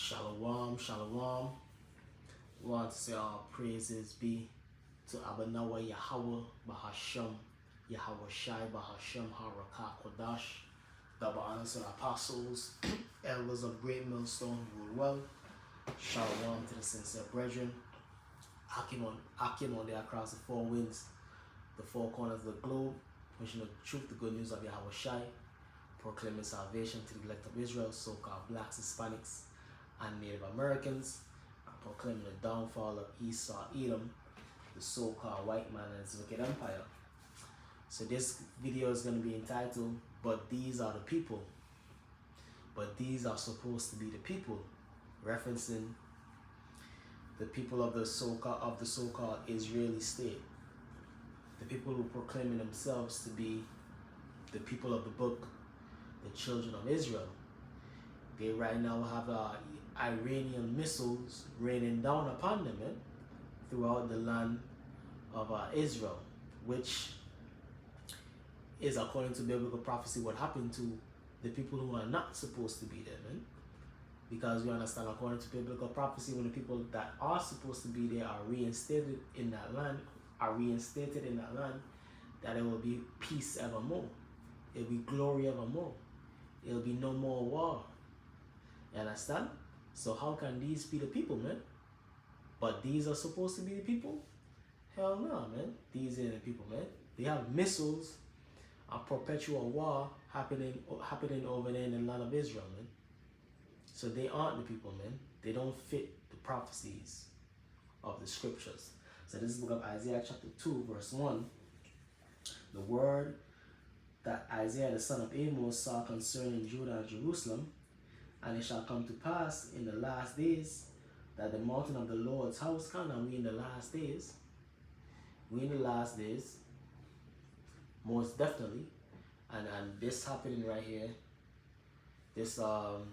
Shalom, shalom. We want to say our praises be to Abanawa Yahweh Bahasham, Yahweh Shai Bahasham Harakah Kodash, double honors to the apostles, elders of Great Millstone rule well. Shalom to the sincere brethren, acting on there across the four winds, the four corners of the globe, pushing the truth, the good news of Yahweh Shai, proclaiming salvation to the elect of Israel, so-called blacks, Hispanics, and Native Americans, and proclaiming the downfall of Esau, Edom, the so-called white man and his wicked empire. So this video is going to be entitled, But These Are the People. But these are supposed to be the people, referencing the people of the so-called Israeli state, the people who proclaiming themselves to be the people of the book, the children of Israel. They right now have Iranian missiles raining down upon them throughout the land of Israel, which is, according to biblical prophecy, what happened to the people who are not supposed to be there, man. Because we understand, according to biblical prophecy, when the people that are supposed to be there are reinstated in that land, that it will be peace evermore. It will be glory evermore. It will be no more war. You understand? So how can these be the people, man? But these are supposed to be the people? Hell no, man. These ain't the people, man. They have missiles, a perpetual war happening over there in the land of Israel, man. So they aren't the people, man. They don't fit the prophecies of the scriptures. So this is the book of Isaiah chapter 2, verse 1. The word that Isaiah the son of Amos saw concerning Judah and Jerusalem. And it shall come to pass in the last days that the mountain of the Lord's house come. And we in the last days. We in the last days. Most definitely. And this happening right here. This war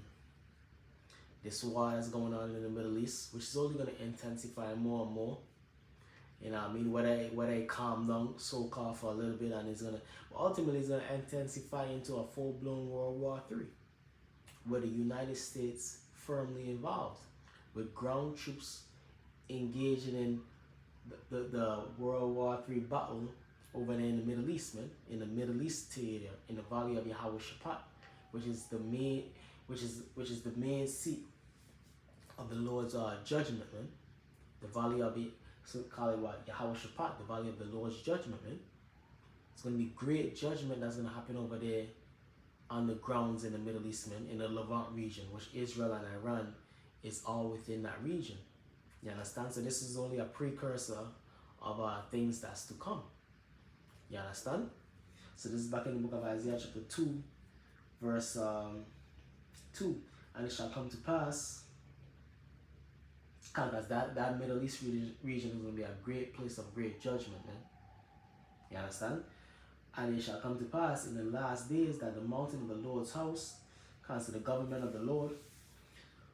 that's going on in the Middle East, which is only going to intensify more and more. You know what I mean? Whether it calm down so-called for a little bit, and ultimately it's gonna intensify into a full-blown World War III, where the United States firmly involved, with ground troops engaging in the World War III battle over there in the Middle East, man, in the Middle East theater, in the Valley of Yahweh Shaphat, which is the main seat of the Lord's judgment, man. The Valley of it. So call it what? Yahweh Shaphat, the Valley of the Lord's judgment, man. It's going to be great judgment that's going to happen over there on the grounds in the Middle East, man, in the Levant region, which Israel and Iran is all within that region. You understand? So this is only a precursor of things that's to come. You understand? So this is back in the book of Isaiah chapter 2, verse 2. And it shall come to pass, because that Middle East region is going to be a great place of great judgment, man. You understand? And it shall come to pass in the last days that the mountain of the Lord's house, comes to the government of the Lord,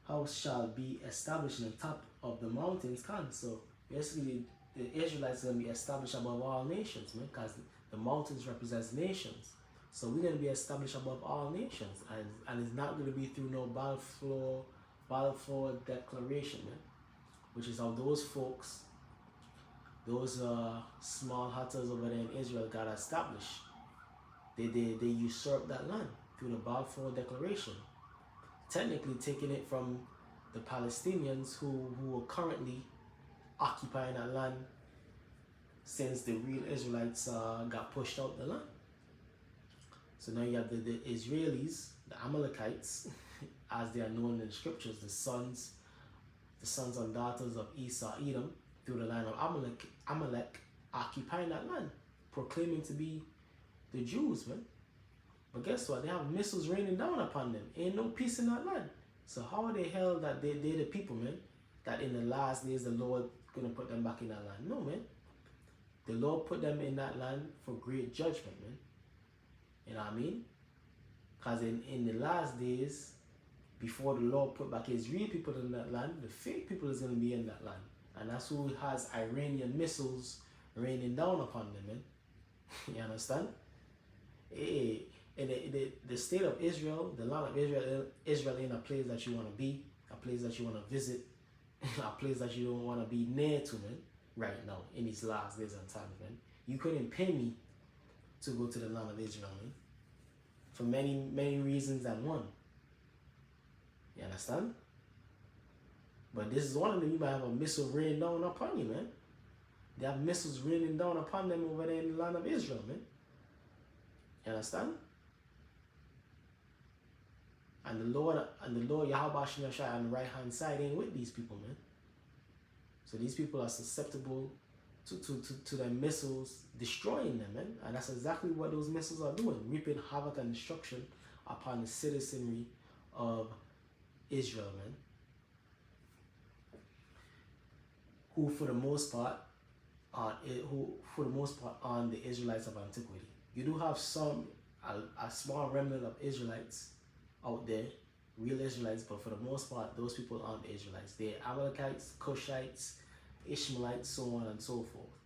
house shall be established in the top of the mountains. So basically, the Israelites are going to be established above all nations, man, because the mountains represents nations. So we're going to be established above all nations, and it's not going to be through no balfour declaration, man. Which is how those folks, those small hutters over there in Israel got established. They usurped that land through the Balfour Declaration, technically taking it from the Palestinians who are currently occupying that land since the real Israelites got pushed out the land. So now you have the Israelis, the Amalekites, as they are known in the scriptures, the sons and daughters of Esau, Edom, through the line of Amalek, occupying that land, proclaiming to be the Jews, man. But guess what? They have missiles raining down upon them. Ain't no peace in that land. So how are they hell that they're the people, man? That in the last days the Lord gonna put them back in that land? No, man. The Lord put them in that land for great judgment, man. You know what I mean? Because in the last days, before the Lord put back his real people in that land, the fake people is going to be in that land. And that's who has Iranian missiles raining down upon them, man. You understand? Hey, in the state of Israel, the land of Israel ain't a place that you want to be. a place that you want to visit, a place that you don't want to be near to, man, right now, in these last days and times, man. You couldn't pay me to go to the land of Israel, man, for many, many reasons than one. You understand? But this is one of them. You might have a missile raining down upon you, man. They have missiles raining down upon them over there in the land of Israel, man. You understand? And the Lord Yahweh Shai on the right hand side ain't with these people, man. So these people are susceptible to their missiles destroying them, man. And that's exactly what those missiles are doing, reaping havoc and destruction upon the citizenry of Israel, man. Who for the most part are the Israelites of antiquity. You do have a small remnant of Israelites out there, real Israelites, but for the most part, those people aren't the Israelites. They're Amalekites, Cushites, Ishmaelites, so on and so forth.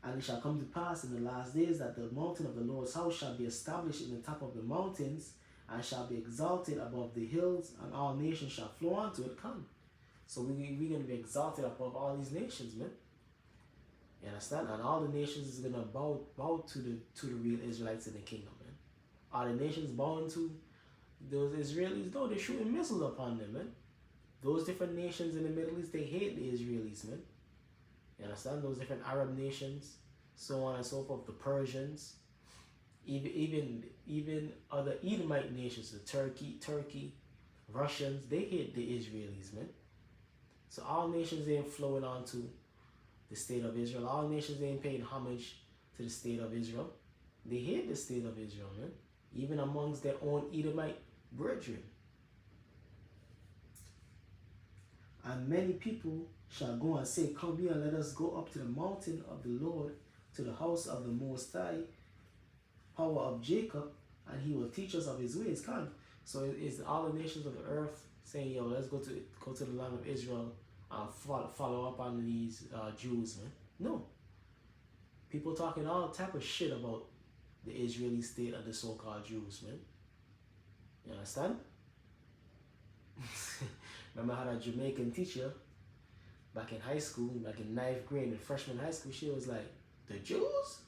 And it shall come to pass in the last days that the mountain of the Lord's house shall be established in the top of the mountains, and shall be exalted above the hills, and all nations shall flow unto it. Come. So we're going to be exalted above all these nations, man. You understand? And all the nations is going to bow to the real Israelites in the kingdom, man. Are the nations bowing to those Israelis? No, they're shooting missiles upon them, man. Those different nations in the Middle East, they hate the Israelis, man. You understand? Those different Arab nations, so on and so forth, the Persians, even other Edomite nations, the Turkey, Russians, they hate the Israelis, man. So all nations ain't flowing onto the state of Israel. All nations ain't paying homage to the state of Israel. They hate the state of Israel, man. Even amongst their own Edomite brethren. And many people shall go and say, come here and let us go up to the mountain of the Lord, to the house of the Most High, power of Jacob, and he will teach us of his ways. Come. So it's all the nations of the earth saying, yo, let's go to the land of Israel and follow up on these Jews, man. No. People talking all type of shit about the Israeli state and the so-called Jews, man. You understand? Remember I had a Jamaican teacher back in high school, back in 9th grade, in freshman high school. She was like, the Jews?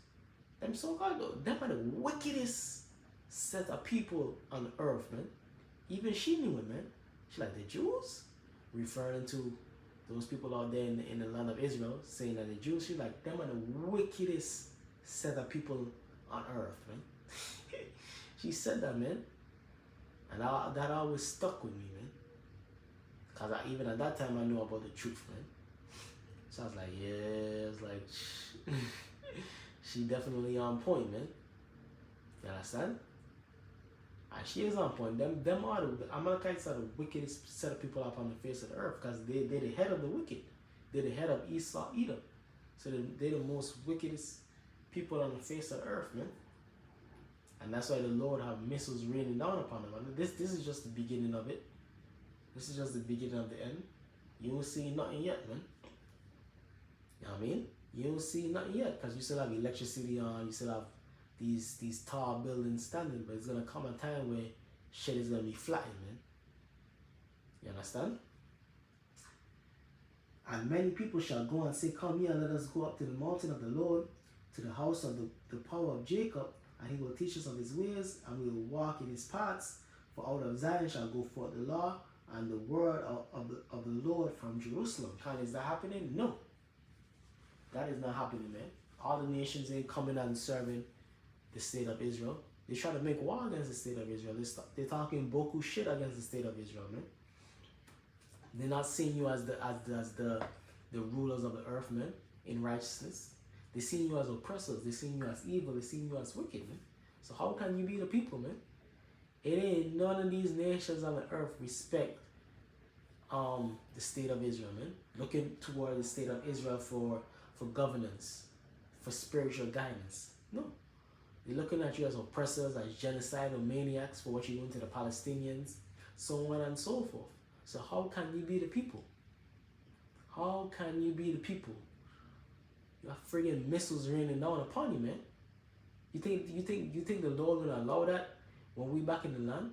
Them so-called, them are the wickedest set of people on earth, man. Even she knew it, man. She's like, the Jews? Referring to those people out there in the land of Israel, saying that the Jews, she's like, them are the wickedest set of people on earth, man. She said that, man. And that always stuck with me, man. Because even at that time, I knew about the truth, man. So I was like, yeah, it's like, she definitely on point, man. You understand? And she is on point. Them are the Amalekites are the wickedest set of people up on the face of the earth, because they're the head of the wicked. They're the head of Esau, Edom. So they're the most wickedest people on the face of the earth, man. And that's why the Lord have missiles raining down upon them. And this is just the beginning of it. This is just the beginning of the end. You don't see nothing yet, man. You know what I mean? You don't see nothing yet, because you still have electricity on, you still have these tall buildings standing, but it's gonna come a time where shit is gonna be flattened, man. You understand? And many people shall go and say, come here, let us go up to the mountain of the Lord, to the house of the power of Jacob, and he will teach us of his ways, and we will walk in his paths. For out of Zion shall go forth the law and the word of the Lord from Jerusalem. And is that happening? No. That is not happening, man. All the nations ain't coming and serving the state of Israel. They try to make war against the state of Israel. They're talking boku shit against the state of Israel, man. They're not seeing you as the rulers of the earth, man, in righteousness. They're seeing you as oppressors. They're seeing you as evil. They're seeing you as wicked, man. So how can you be the people, man? It ain't none of these nations on the earth respect the state of Israel, man. Looking toward the state of Israel for governance, for spiritual guidance. No. They're looking at you as oppressors, as genocidal maniacs for what you're doing to the Palestinians, so on and so forth. So how can you be the people? How can you be the people? You have friggin' missiles raining down upon you, man. You think the Lord will allow that when we back in the land?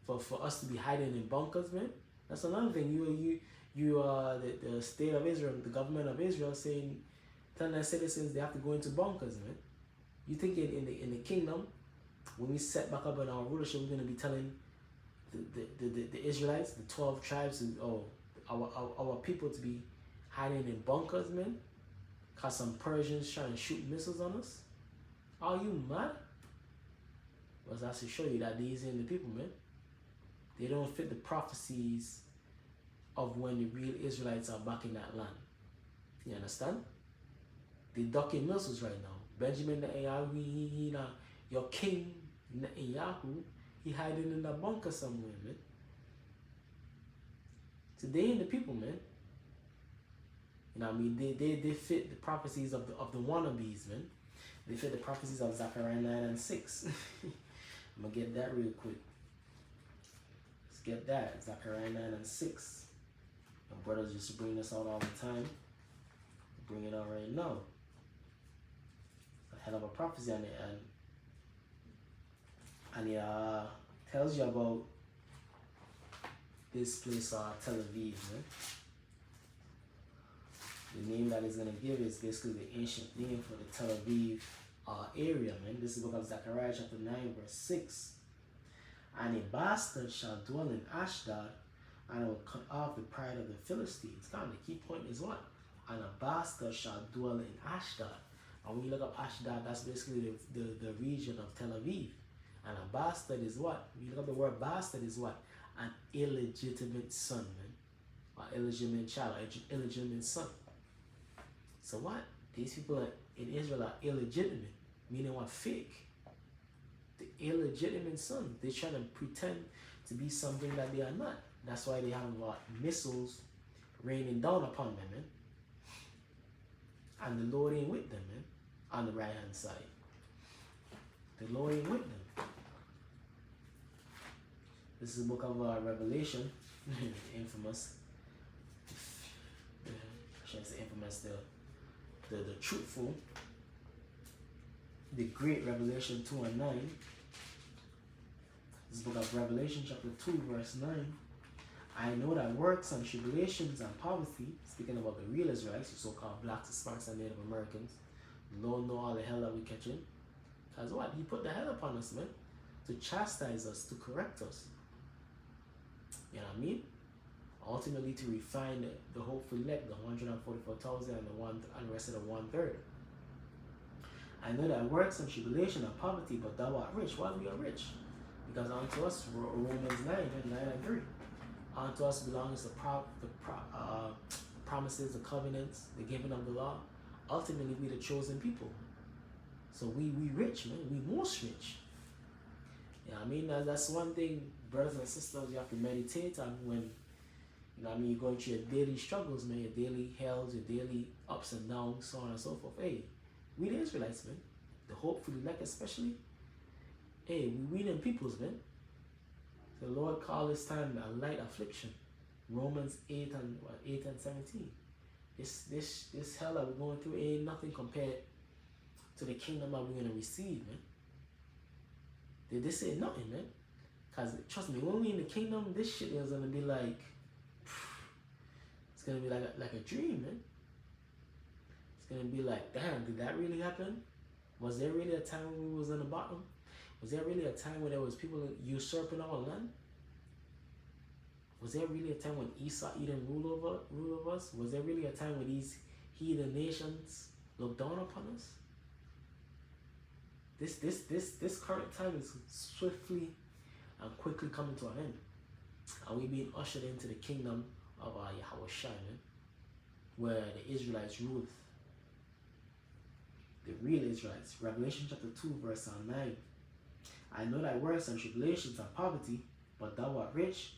for us to be hiding in bunkers, man. That's another thing. The state of Israel, the government of Israel, telling their citizens they have to go into bunkers, man. You think in the kingdom, when we set back up in our rulership, we're going to be telling the Israelites, the 12 tribes, our people to be hiding in bunkers, man? Cause some Persians trying to shoot missiles on us? Are you mad? Well, that's to show you that these ain't the people, man. They don't fit the prophecies of when the real Israelites are back in that land. You understand? They ducking missiles right now. Benjamin Netanyahu, he now, your king Netanyahu, he hiding in a bunker somewhere, man. So they ain't the people, man. You know what I mean? They fit the prophecies of the wannabes, man. They fit the prophecies of Zechariah 9 and 6. I'm gonna get that real quick. Let's get that. Zechariah 9 and 6. My brothers used to bring this out all the time. Bring it out right now. A hell of a prophecy on it, and it tells you about this place, Tel Aviv, man. The name that it's gonna give is basically the ancient name for the Tel Aviv area, man. This is the book of Zechariah chapter 9 verse 6. And a bastard shall dwell in Ashdod, and I will cut off the pride of the Philistines. Kind of the key point is what? And a bastard shall dwell in Ashdod. And when you look up Ashdod, that's basically the region of Tel Aviv. And a bastard is what? When you look up the word bastard is what? An illegitimate son, man. Or illegitimate child, or illegitimate son. So what? These people in Israel are illegitimate, meaning what? Fake. The illegitimate sons. They're trying to pretend to be something that they are not. That's why they have missiles raining down upon them, man. And the Lord ain't with them, man. On the right hand side. The Lord ain't with them. This is the book of Revelation. Infamous. Should I say infamous? The truthful. The great Revelation 2 and 9. This book of Revelation chapter 2 verse 9. I know that works and tribulations and poverty, speaking about the real Israelites, the so-called blacks, Hispanics, and Native Americans, the Lord know all the hell that we're catching. Because what? He put the hell upon us, man. To chastise us, to correct us. You know what I mean? Ultimately to refine the hopeful elect, the 144,000 and the rest of the 1/3. I know that works and tribulation and poverty, but thou art rich. Why we are rich? Because unto us, Romans 9 and 3. Unto us belongs the promises, the covenants, the giving of the law. Ultimately, we the chosen people. So we rich, man. We most rich. You know what I mean? That's one thing, brothers and sisters, you have to meditate on when, you know what I mean, you're going through your daily struggles, man, your daily hells, your daily ups and downs, so on and so forth. Hey, we the Israelites, man. The hopeful elect especially. Hey, we them peoples, man. The Lord called this time a light affliction. Romans 8 and 17. This hell that we're going through ain't nothing compared to the kingdom that we're going to receive, man. This ain't nothing, man. Because trust me, when we in the kingdom, this shit is going to be like, it's going to be like a dream, man. It's going to be like, damn, did that really happen? Was there really a time when we was in the bottom? Was there really a time when there was people usurping our land? Was there really a time when Esau Edom ruled over us? Was there really a time when these heathen nations looked down upon us? This current time is swiftly and quickly coming to an end. And we're being ushered into the kingdom of our Yahweh Shai, man, where the Israelites ruled. The real Israelites. Revelation chapter 2 verse 9. I know thy works and tribulations and poverty, but thou art rich.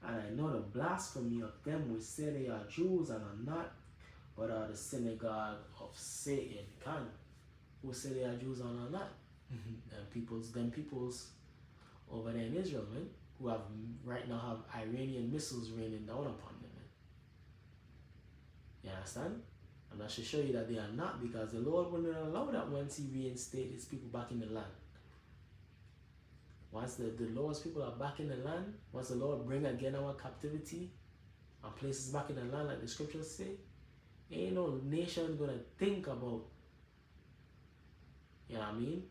And I know the blasphemy of them which say they are Jews and are not, but are the synagogue of Satan. Can who say they are Jews and are not? Them peoples over there in Israel, man, who have right now have Iranian missiles raining down upon them, man. You understand? And I should show you that they are not, because the Lord wouldn't allow that once he reinstate his people back in the land. Once the Lord's people are back in the land, once the Lord bring again our captivity and places back in the land like the scriptures say, ain't no nation gonna think about, you know what I mean,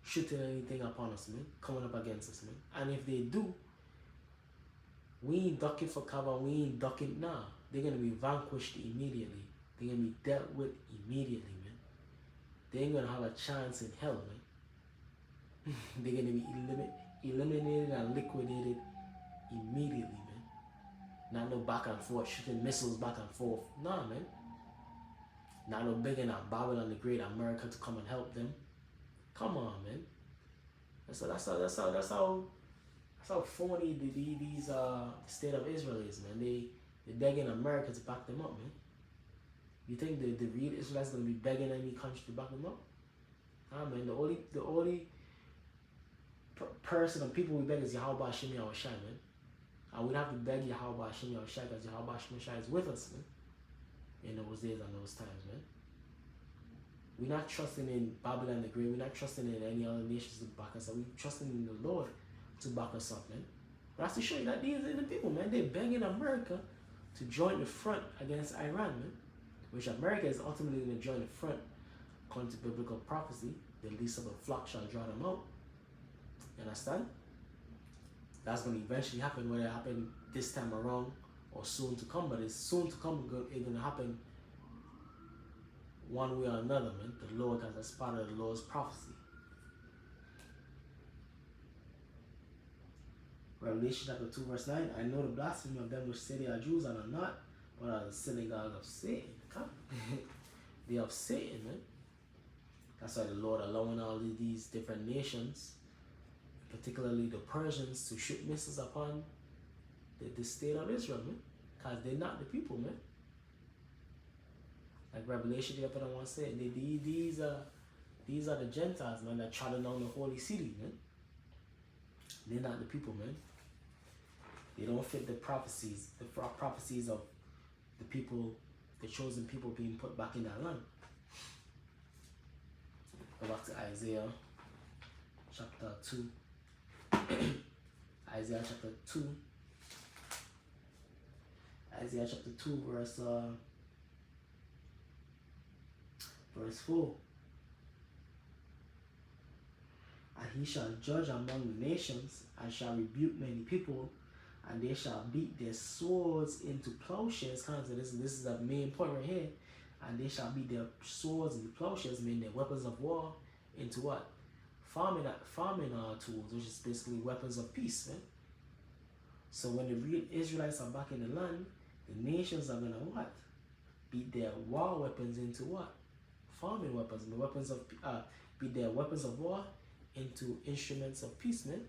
shooting anything upon us, man, coming up against us, man. And if they do, we ain't ducking for cover, we ain't ducking, nah. They're gonna be vanquished immediately. They're gonna be dealt with immediately, man. They ain't gonna have a chance in hell, man. They're gonna be eliminated and liquidated immediately, man. Not no back and forth, shooting missiles back and forth. Nah, man. Not no begging at Babylon the Great, America, to come and help them. Come on, man. That's how phony these state of Israel is, man. They're begging America to back them up, man. You think the real Israelites gonna be begging any country to back them up? Nah, man. The only person and people we beg is Yahweh Hashem Yahushai, man. And we'd have to beg Yahweh Hashem Yahushai because Yahweh Hashem Yahushai is with us, man. In those days and those times, man. We're not trusting in Babylon the Great. We're not trusting in any other nations to back us up. We're trusting in the Lord to back us up, man. But that's to show you that these are the people, man. They're begging America to join the front against Iran, man. Which America is ultimately going to join the front, according to biblical prophecy. The least of the flock shall draw them out. You understand? That's going to eventually happen, whether it happen this time around or soon to come. But it's soon to come. It's going to happen one way or another, man. The Lord, because that's part of the Lord's prophecy. Revelation chapter 2 verse 9. I know the blasphemy of them which say they are Jews and are not, but are the synagogue of Satan. Come. They are of Satan, man. That's why the Lord allowing all these different nations, particularly the Persians, to shoot missiles upon the state of Israel, man. Because they're not the people, man. Like Revelation chapter 1 said, these are the Gentiles, man, that trodden down the holy city, man. They're not the people, man. They don't fit the prophecies of the people, the chosen people being put back in that land. Go back to Isaiah chapter 2. Isaiah chapter 2. Isaiah chapter 2 verse 4. And he shall judge among the nations, and shall rebuke many people, and they shall beat their swords into plowshares. This is the main point right here. And they shall beat their swords into plowshares, meaning their weapons of war, into what? Farming tools, which is basically weapons of peace, man. So when the real Israelites are back in the land, the nations are gonna what? Beat their war weapons into what? Farming weapons. And the weapons of beat their weapons of war into instruments of peace, man.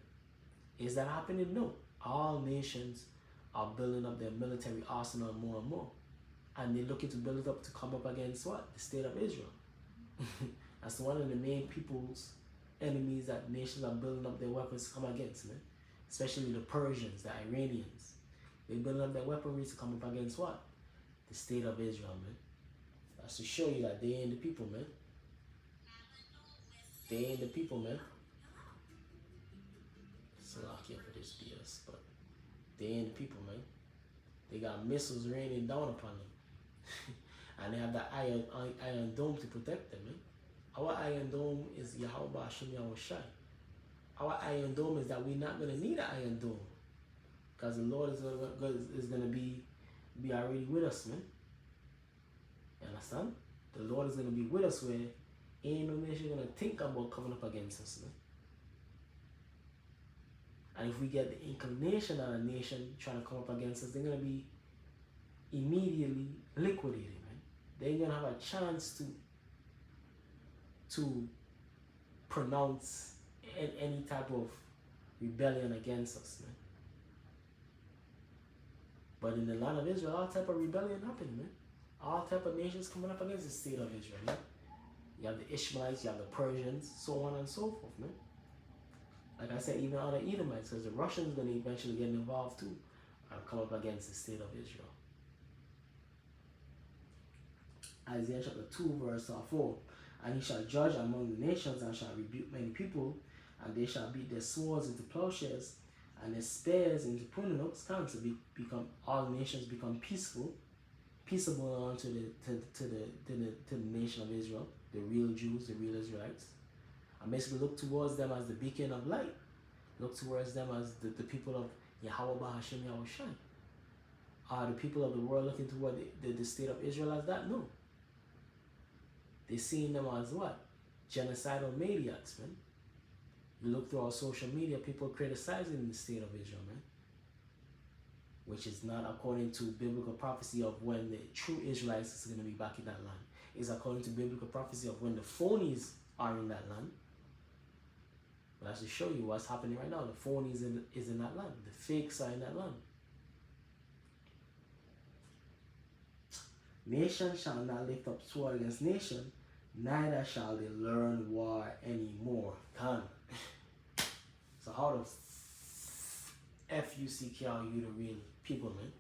Is that happening? No. All nations are building up their military arsenal more and more. And they're looking to build it up to come up against what? The state of Israel. That's one of the main people's enemies that nations are building up their weapons to come against, man. Especially the Persians, the Iranians. They're building up their weaponry to come up against what? The state of Israel, man. That's to show you that they ain't the people, man. They ain't the people, man. So I'll care for this BS, but they ain't the people, man. They got missiles raining down upon them. And they have the iron dome to protect them, man. Our iron dome is Yahweh Hashem Yahushai. Our iron dome is that we're not going to need an iron dome. Because the Lord is going to be already with us, man. You understand? The Lord is going to be with us where ain't no nation going to think about coming up against us, man. And if we get the inclination of a nation trying to come up against us, they're going to be immediately liquidated, man. They ain't going to have a chance to pronounce any type of rebellion against us, man. But in the land of Israel, all type of rebellion happening, man. All type of nations coming up against the state of Israel, man. You have the Ishmaelites, you have the Persians, so on and so forth, man. Like I said, even other Edomites, because the Russians are going to eventually get involved too and come up against the state of Israel. Isaiah chapter 2 verse 4. And he shall judge among the nations and shall rebuke many people, and they shall beat their swords into plowshares, and their spears into pruning hooks. Become all nations become peaceable unto the nation of Israel, the real Jews, the real Israelites, and basically look towards them as the beacon of light. Look towards them as the people of Yahweh Bahashem Yahushai. Are the people of the world looking toward the state of Israel as that? No. They're seeing them as what? Genocidal maniacs, man. You look through our social media, people criticizing the state of Israel, man. Which is not according to biblical prophecy of when the true Israelites is going to be back in that land. It's according to biblical prophecy of when the phonies are in that land. But I should show you what's happening right now. The phonies is in that land. The fakes are in that land. Nation shall not lift up sword against nation, neither shall they learn war anymore. Can. So how the F-U-C-K are you the real people, man?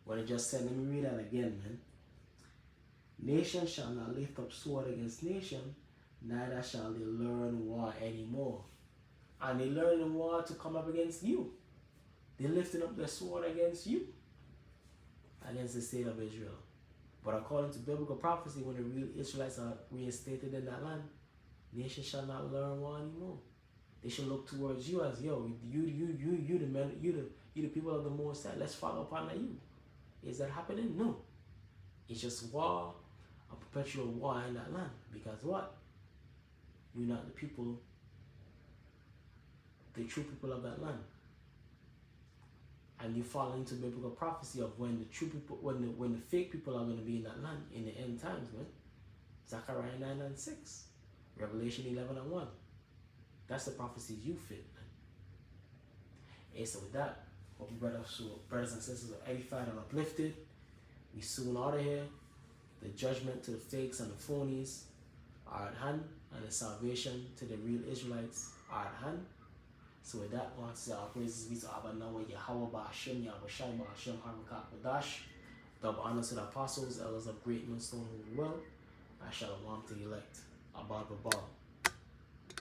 What I just said, let me read that again, man. Nation shall not lift up sword against nation, neither shall they learn war anymore. And they learn the war to come up against you. They're lifting up their sword against you, against the state of Israel. But according to biblical prophecy, when the real Israelites are reinstated in that land, nation shall not learn war anymore. They should look towards you as, yo, you the men, you the people of the Most High. Let's follow upon that you. Is that happening? No. It's just war, a perpetual war in that land. Because what? You're not the people, the true people of that land. And you fall into biblical prophecy of when the true people, when the fake people are going to be in that land in the end times, man. Zechariah 9 and 6, Revelation 11 and 1. That's the prophecies you fit, man. And so with that, hope you brothers and sisters are edified and uplifted. We soon out of here. The judgment to the fakes and the phonies are at hand, and the salvation to the real Israelites are at hand. So with that, I want to say our praises be to Abba Nawa Yahweh Ba'ashem Yahushai Ba'ashem Harukat Wadash. Double honor to the apostles, elders of great millstone who will. I shall want to elect. Abba Babal.